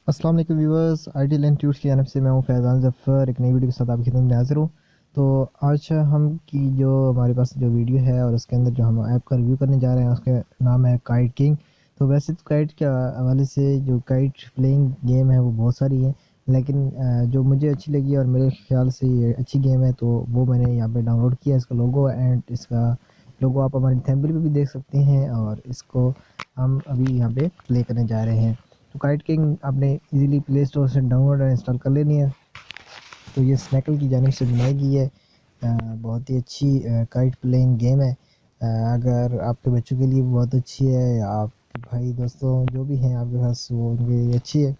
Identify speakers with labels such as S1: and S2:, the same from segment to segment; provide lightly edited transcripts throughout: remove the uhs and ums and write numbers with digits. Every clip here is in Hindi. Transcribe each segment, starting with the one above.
S1: अस्सलाम वालेकुम व्यूअर्स, आईटी लैंड ट्यूट्स की जानब से मैं हूं फैज़ान ज़फ़र। एक नई वीडियो के साथ आपकी खिदमत में हाज़िर हूं। तो आज हम की जो हमारे पास जो वीडियो है और उसके अंदर जो हम ऐप का रिव्यू करने जा रहे हैं उसका नाम है काइट किंग। तो वैसे तो काइट के हवाले से जो काइट प्लेइंग गेम है वो बहुत सारी है, लेकिन जो मुझे अच्छी लगी और मेरे ख्याल से ये अच्छी गेम है तो वो मैंने यहाँ पे डाउनलोड किया। इसका लोगो एंड इसका लोगो आप हमारी थंबनेल पे भी देख सकते हैं और इसको हम अभी यहाँ पे प्ले करने जा रहे हैं। तो काइट किंग आपने इजीली प्ले स्टोर से डाउनलोड और इंस्टॉल कर लेनी है। तो ये स्नैकल की जानिब से बनाई गई है। बहुत ही अच्छी काइट प्लेइंग गेम है। अगर आपके बच्चों के लिए बहुत अच्छी है या आपके भाई दोस्तों जो भी हैं आपके पास वो उनके लिए अच्छी है।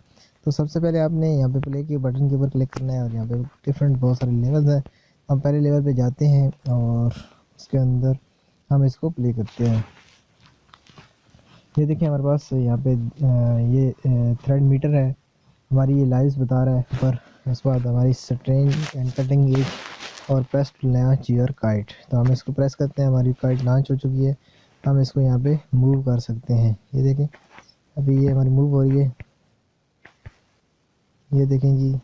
S1: तो सबसे पहले आपने यहाँ पे प्ले के बटन के ऊपर क्लिक करना है और यहाँ पे डिफरेंट बहुत सारे लेवल्स हैं। हम पहले लेवल पे जाते हैं और उसके अंदर हम इसको प्ले करते हैं। ये देखिए हमारे पास यहाँ पे ये थ्रेड मीटर है, हमारी ये लाइव्स बता रहा है ऊपर। उसके बाद हमारी स्ट्रेंज एंड कटिंग एज और press to launch your kite. तो हम इसको प्रेस करते हैं, हमारी काइट लॉन्च हो चुकी है। हम इसको यहाँ पे मूव कर सकते हैं। ये देखें अभी ये हमारी मूव हो रही है। ये देखें जी,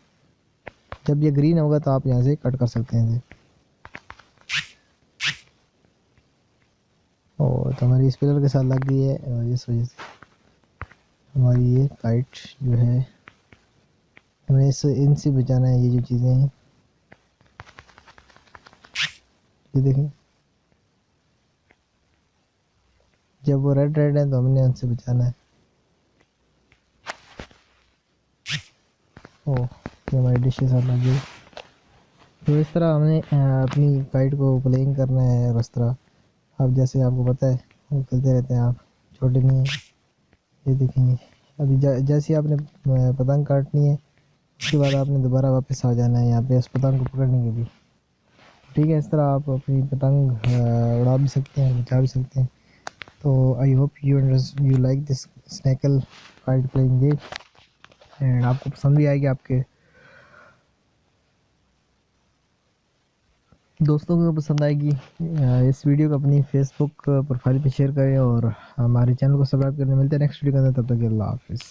S1: जब ये ग्रीन होगा तो आप यहाँ से कट कर सकते हैं। और तो हमारी इस पिलर के साथ लग गई है और इस वजह से हमारी ये काइट जो है हमें इनसे बचाना है। ये जो चीज़ें हैं ये देखें, जब वो रेड रेड है तो हमने उनसे बचाना है। ओह, ये हमारी डिश के साथ लग गई। तो इस तरह हमने अपनी काइट को प्लेइंग करना है और उस तरह अब जैसे आपको पता है वो खेलते रहते हैं, आप छोटे नहीं हैं। ये देखेंगे अभी जैसे ही आपने पतंग काटनी है उसके बाद आपने दोबारा वापस आ जाना है यहाँ पे उस पतंग को पकड़ने के लिए। ठीक है, इस तरह आप अपनी पतंग उड़ा भी सकते हैं, बचा भी सकते हैं। तो I hope you like this snackle kite playing game and आपको पसंद भी आएगी, आपके दोस्तों को पसंद आएगी। इस वीडियो को अपनी फेसबुक प्रोफाइल पे शेयर करें और हमारे चैनल को सब्सक्राइब करने मिलते हैं नेक्स्ट वीडियो के अंदर। तब तक के अल्लाह हाफिज़।